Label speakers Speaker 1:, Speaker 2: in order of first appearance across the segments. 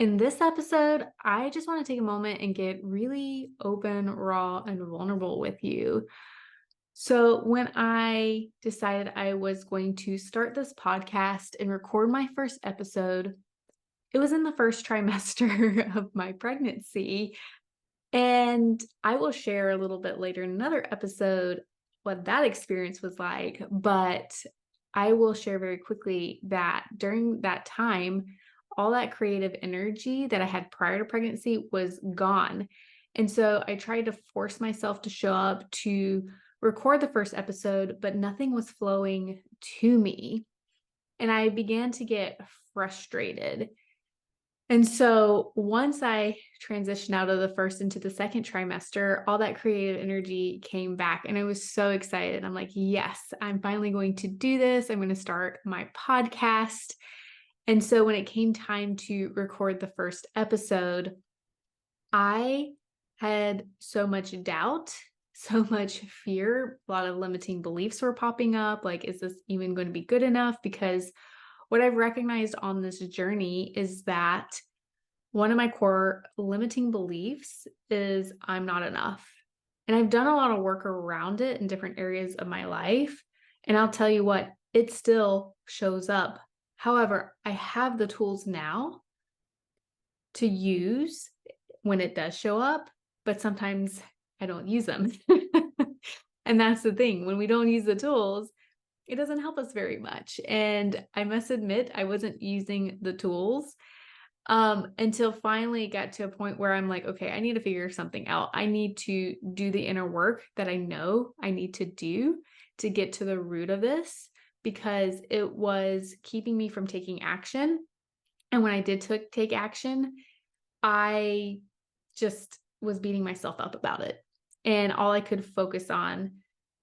Speaker 1: In this episode, I just want to take a moment and get really open, raw, and vulnerable with you. So, when I decided I was going to start this podcast and record my first episode, it was in the first trimester of my pregnancy. And I will share a little bit later in another episode what that experience was like. But I will share very quickly that during that time, all that creative energy that I had prior to pregnancy was gone. And so I tried to force myself to show up to record the first episode, but nothing was flowing to me. And I began to get frustrated. And so once I transitioned out of the first into the second trimester, all that creative energy came back and I was so excited. I'm like, yes, I'm finally going to do this. I'm going to start my podcast. And so when it came time to record the first episode, I had so much doubt, so much fear, a lot of limiting beliefs were popping up. Like, is this even going to be good enough? Because what I've recognized on this journey is that one of my core limiting beliefs is I'm not enough. And I've done a lot of work around it in different areas of my life. And I'll tell you what, it still shows up. However, I have the tools now to use when it does show up, but sometimes I don't use them. And that's the thing. When we don't use the tools, it doesn't help us very much. And I must admit, I wasn't using the tools until finally got to a point where I'm like, okay, I need to figure something out. I need to do the inner work that I know I need to do to get to the root of this because it was keeping me from taking action. And when I did take action, I just was beating myself up about it. And all I could focus on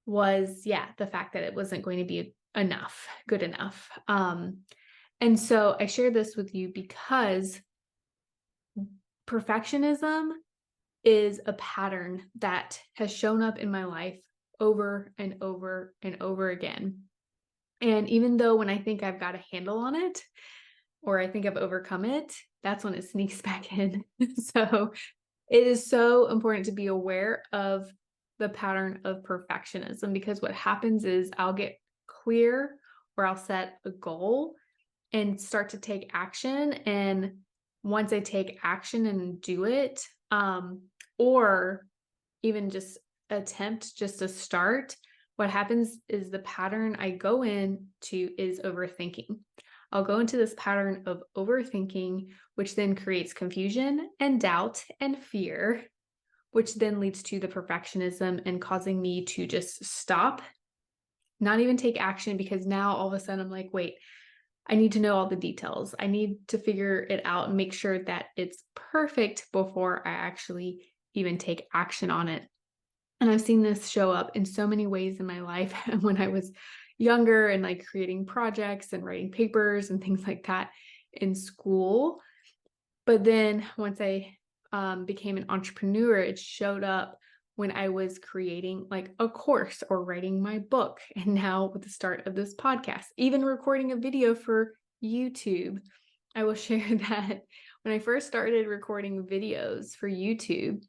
Speaker 1: was, the fact that it wasn't going to be enough, good enough. And so I share this with you because perfectionism is a pattern that has shown up in my life over and over and over again. And even though when I think I've got a handle on it, or I think I've overcome it, that's when it sneaks back in. So it is so important to be aware of the pattern of perfectionism because what happens is I'll get clear or I'll set a goal and start to take action. And once I take action and do it, or even just attempt just to start, what happens is the pattern I go into is overthinking. I'll go into this pattern of overthinking, which then creates confusion and doubt and fear, which then leads to the perfectionism and causing me to just stop, not even take action, because now all of a sudden I'm like, wait, I need to know all the details. I need to figure it out and make sure that it's perfect before I actually even take action on it. And I've seen this show up in so many ways in my life when I was younger and like creating projects and writing papers and things like that in school. But then once I became an entrepreneur, it showed up when I was creating like a course or writing my book. And now with the start of this podcast, even recording a video for YouTube, I will share that when I first started recording videos for YouTube,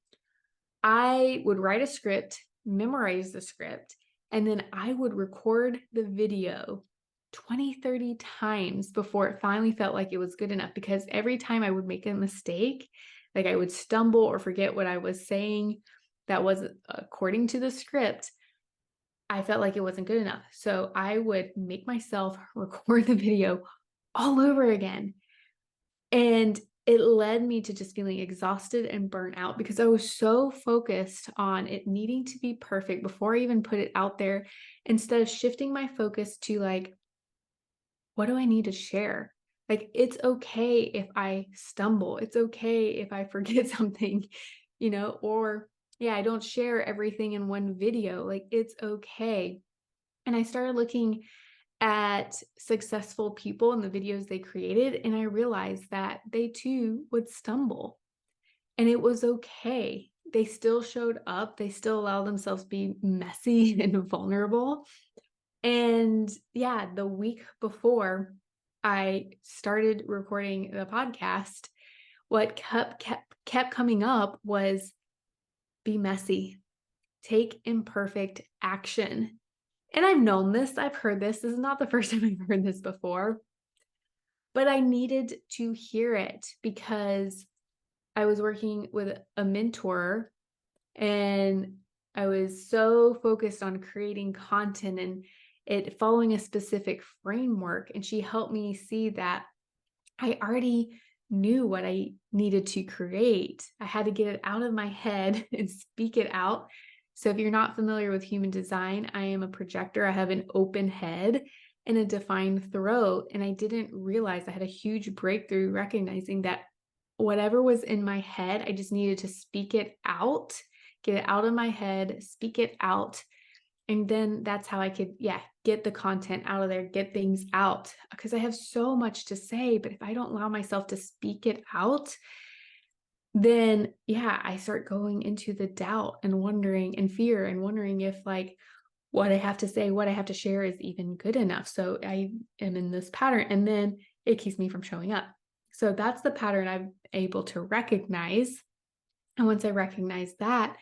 Speaker 1: I would write a script, memorize the script, and then I would record the video 20, 30 times before it finally felt like it was good enough. Because every time I would make a mistake, like I would stumble or forget what I was saying that wasn't according to the script, I felt like it wasn't good enough. So I would make myself record the video all over again. And it led me to just feeling exhausted and burnt out because I was so focused on it needing to be perfect before I even put it out there, instead of shifting my focus to like, what do I need to share? Like, it's okay if I stumble. It's okay if I forget something, or I don't share everything in one video. Like, it's okay. And I started looking at successful people and the videos they created, and I realized that they too would stumble. And it was okay. They still showed up. They still allowed themselves to be messy and vulnerable. And the week before I started recording the podcast what kept coming up was be messy, take imperfect action. And I've known this, I've heard this. This is not the first time I've heard this before, but I needed to hear it because I was working with a mentor and I was so focused on creating content and it following a specific framework. And she helped me see that I already knew what I needed to create. I had to get it out of my head and speak it out. So if you're not familiar with human design, I am a projector. I have an open head and a defined throat. And I didn't realize I had a huge breakthrough recognizing that whatever was in my head, I just needed to speak it out, get it out of my head, speak it out. And then that's how I could, get the content out of there, get things out. Because I have so much to say, but if I don't allow myself to speak it out, then I start going into the doubt and wondering and fear and wondering if like what I have to say, what I have to share is even good enough. So I am in this pattern and then it keeps me from showing up. So that's the pattern I'm able to recognize. And once I recognize that,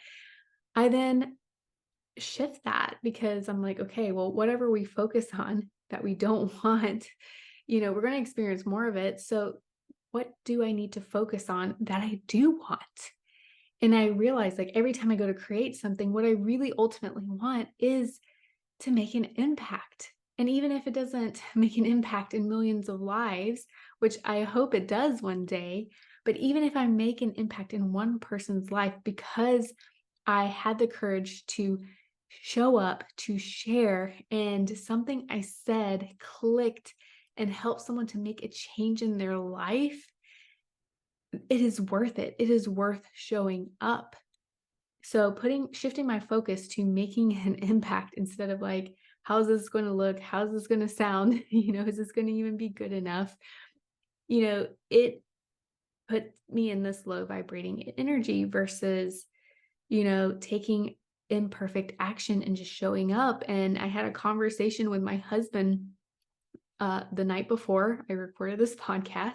Speaker 1: I then shift that because I'm like, okay, well, whatever we focus on that we don't want, we're going to experience more of it. So what do I need to focus on that I do want? And I realize like every time I go to create something, what I really ultimately want is to make an impact. And even if it doesn't make an impact in millions of lives, which I hope it does one day, but even if I make an impact in one person's life because I had the courage to show up, to share, and something I said clicked and helped someone to make a change in their life, it is worth it. It is worth showing up. So shifting my focus to making an impact instead of like, how's this going to look? How's this going to sound? Is this going to even be good enough? It put me in this low vibrating energy versus, taking imperfect action and just showing up. And I had a conversation with my husband the night before I recorded this podcast.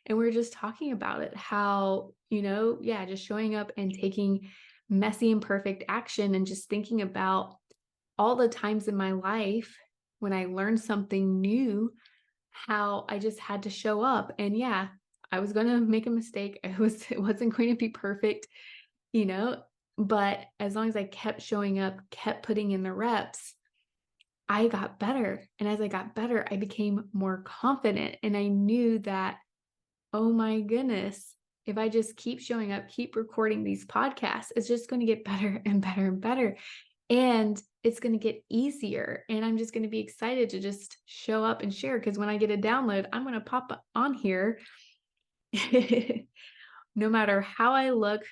Speaker 1: And we were just talking about it, how, just showing up and taking messy, imperfect action and just thinking about all the times in my life when I learned something new, how I just had to show up. And I was going to make a mistake. It wasn't going to be perfect, but as long as I kept showing up, kept putting in the reps, I got better. And as I got better, I became more confident. And I knew that, oh my goodness, if I just keep showing up, keep recording these podcasts, it's just going to get better and better and better. And it's going to get easier. And I'm just going to be excited to just show up and share. Because when I get a download, I'm going to pop on here. No matter how I look,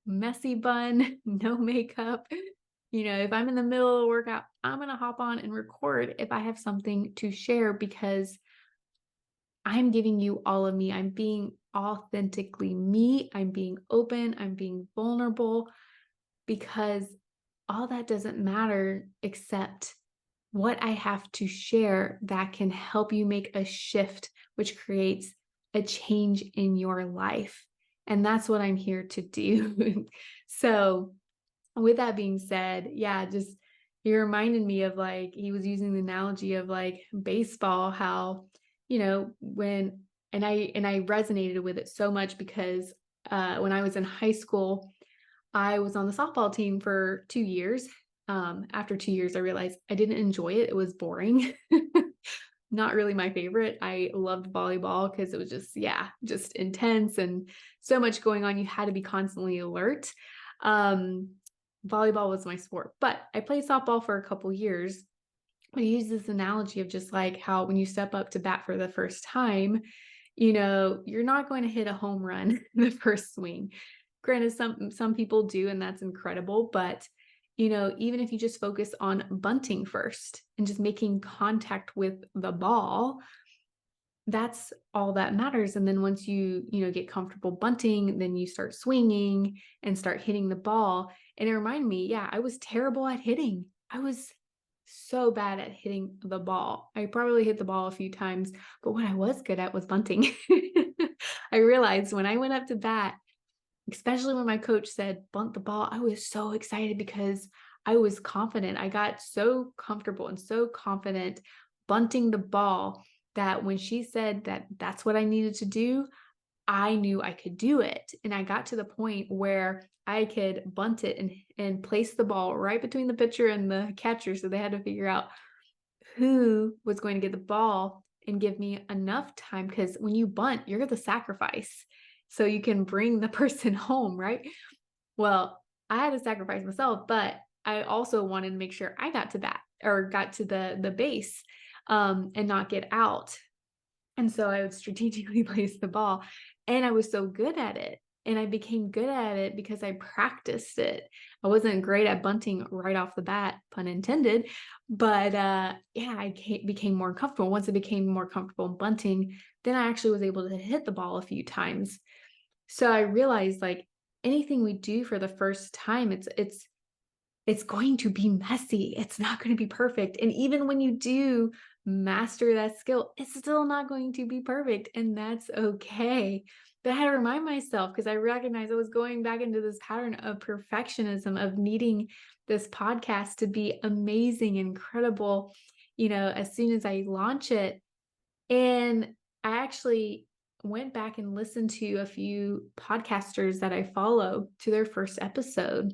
Speaker 1: messy bun, no makeup, if I'm in the middle of a workout, I'm going to hop on and record if I have something to share because I'm giving you all of me. I'm being authentically me. I'm being open. I'm being vulnerable because all that doesn't matter except what I have to share that can help you make a shift, which creates a change in your life. And that's what I'm here to do. So with that being said, just he reminded me of like, he was using the analogy of like baseball, how, when, and I resonated with it so much because when I was in high school, I was on the softball team for 2 years. After 2 years, I realized I didn't enjoy it. It was boring. Not really my favorite. I loved volleyball because it was just intense and so much going on. You had to be constantly alert. Volleyball was my sport, but I played softball for a couple years. I use this analogy of just like how when you step up to bat for the first time, you're not going to hit a home run the first swing. Granted, some people do, and that's incredible. But, even if you just focus on bunting first and just making contact with the ball, that's all that matters. And then once you get comfortable bunting, then you start swinging and start hitting the ball. And it reminded me, I was terrible at hitting. I was so bad at hitting the ball. I probably hit the ball a few times, but what I was good at was bunting. I realized when I went up to bat, especially when my coach said bunt the ball, I was so excited because I was confident. I got so comfortable and so confident bunting the ball that when she said that that's what I needed to do, I knew I could do it. And I got to the point where I could bunt it and place the ball right between the pitcher and the catcher. So they had to figure out who was going to get the ball and give me enough time, because when you bunt, you're the sacrifice. So you can bring the person home, right? Well, I had to sacrifice myself, but I also wanted to make sure I got to bat or got to the base, and not get out. And so I would strategically place the ball, and I was so good at it. And I became good at it because I practiced it. I wasn't great at bunting right off the bat, pun intended, but yeah, became more comfortable. Once I became more comfortable in bunting, then I actually was able to hit the ball a few times. So I realized, like, anything we do for the first time, it's going to be messy. It's not going to be perfect. And even when you do master that skill, it's still not going to be perfect. And that's okay. But I had to remind myself, because I recognized I was going back into this pattern of perfectionism, of needing this podcast to be amazing, incredible, as soon as I launch it. And I actually went back and listened to a few podcasters that I follow to their first episode.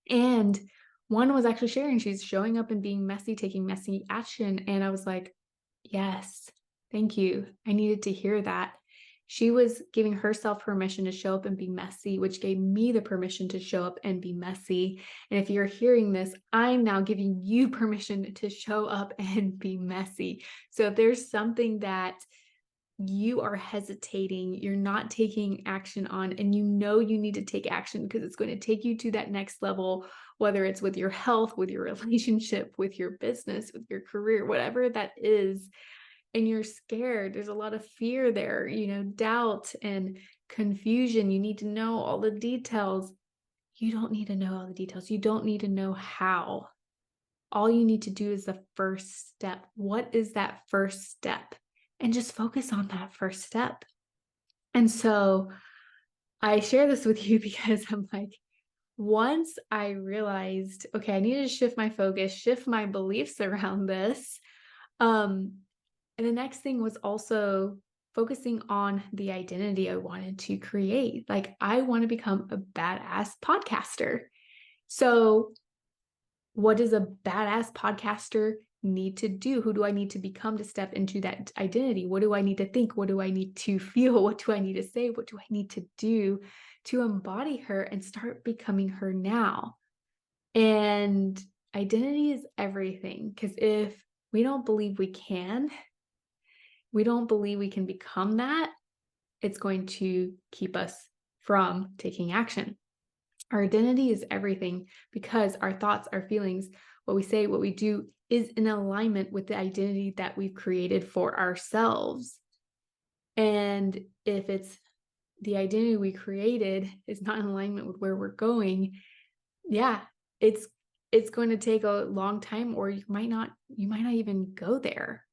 Speaker 1: And one was actually sharing, she's showing up and being messy, taking messy action. And I was like, yes, thank you. I needed to hear that. She was giving herself permission to show up and be messy, which gave me the permission to show up and be messy. And if you're hearing this, I'm now giving you permission to show up and be messy. So if there's something that you are hesitating, you're not taking action on, and you need to take action because it's going to take you to that next level, whether it's with your health, with your relationship, with your business, with your career, whatever that is, and you're scared, there's a lot of fear there, doubt and confusion. You need to know all the details. You don't need to know all the details. You don't need to know how. All you need to do is the first step. What is that first step? And just focus on that first step. And so I share this with you because I'm like, once I realized, okay, I need to shift my focus, shift my beliefs around this. And the next thing was also focusing on the identity I wanted to create. Like, I want to become a badass podcaster. So what does a badass podcaster need to do? Who do I need to become to step into that identity? What do I need to think? What do I need to feel? What do I need to say? What do I need to do to embody her and start becoming her now? And identity is everything, because if we don't believe we can, we don't believe we can become that, it's going to keep us from taking action. Our identity is everything, because our thoughts, our feelings, what we say, what we do is in alignment with the identity that we've created for ourselves. And if it's the identity we created is not in alignment with where we're going, yeah, it's going to take a long time, or you might not even go there.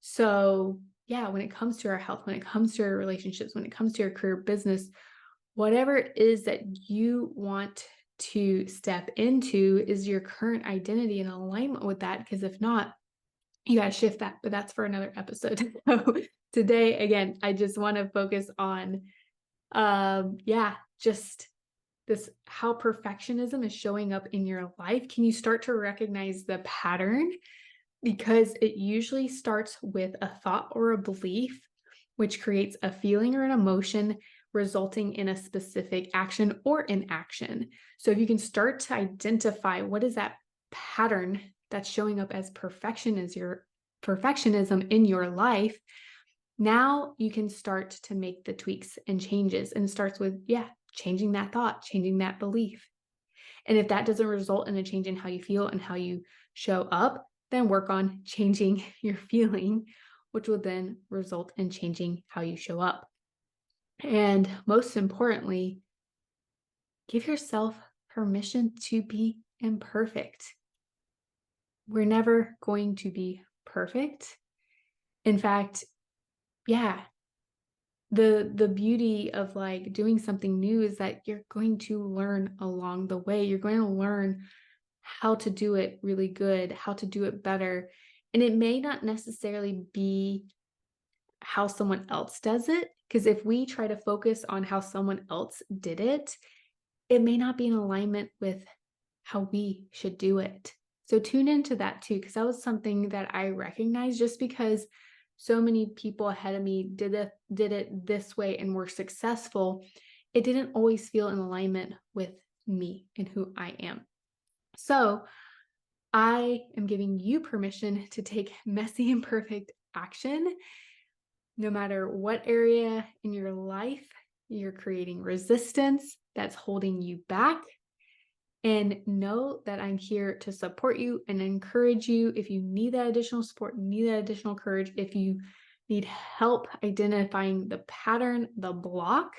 Speaker 1: So yeah, when it comes to our health, when it comes to our relationships, when it comes to your career, business, whatever it is that you want to step into, is your current identity in alignment with that? Because if not, you got to shift that, but that's for another episode. So today, again, I just want to focus on, just this, how perfectionism is showing up in your life. Can you start to recognize the pattern? Because it usually starts with a thought or a belief, which creates a feeling or an emotion, resulting in a specific action or inaction. So if you can start to identify what is that pattern that's showing up as perfectionism in your life, now you can start to make the tweaks and changes. And it starts with, changing that thought, changing that belief. And if that doesn't result in a change in how you feel and how you show up, then work on changing your feeling, which will then result in changing how you show up. And most importantly, give yourself permission to be imperfect. We're never going to be perfect. In fact, the beauty of like doing something new is that you're going to learn along the way. You're going to learn how to do it really good, how to do it better. And it may not necessarily be how someone else does it, because if we try to focus on how someone else did it, it may not be in alignment with how we should do it. So tune into that too, because that was something that I recognized just because so many people ahead of me did it this way and were successful. It didn't always feel in alignment with me and who I am. So I am giving you permission to take messy and perfect action. No matter what area in your life you're creating resistance that's holding you back, and know that I'm here to support you and encourage you if you need that additional support, need that additional courage, if you need help identifying the pattern, the block,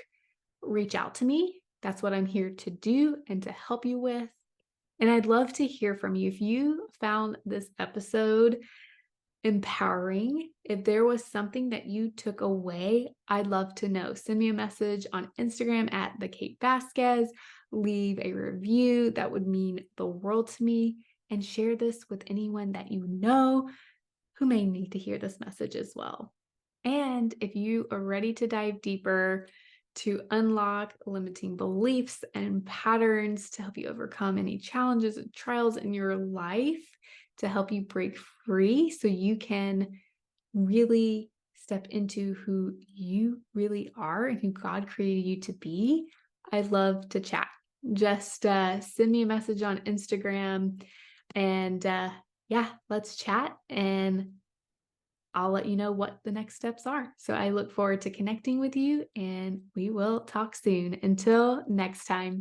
Speaker 1: reach out to me. That's what I'm here to do and to help you with. And I'd love to hear from you. If you found this episode empowering, if there was something that you took away, I'd love to know. Send me a message on Instagram at the Kate Vazquez. Leave a review. That would mean the world to me. And share this with anyone that you know who may need to hear this message as well. And if you are ready to dive deeper, to unlock limiting beliefs and patterns to help you overcome any challenges and trials in your life, to help you break free so you can really step into who you really are and who God created you to be, I'd love to chat. Just send me a message on Instagram and yeah, let's chat and I'll let you know what the next steps are. So I look forward to connecting with you and we will talk soon. Until next time.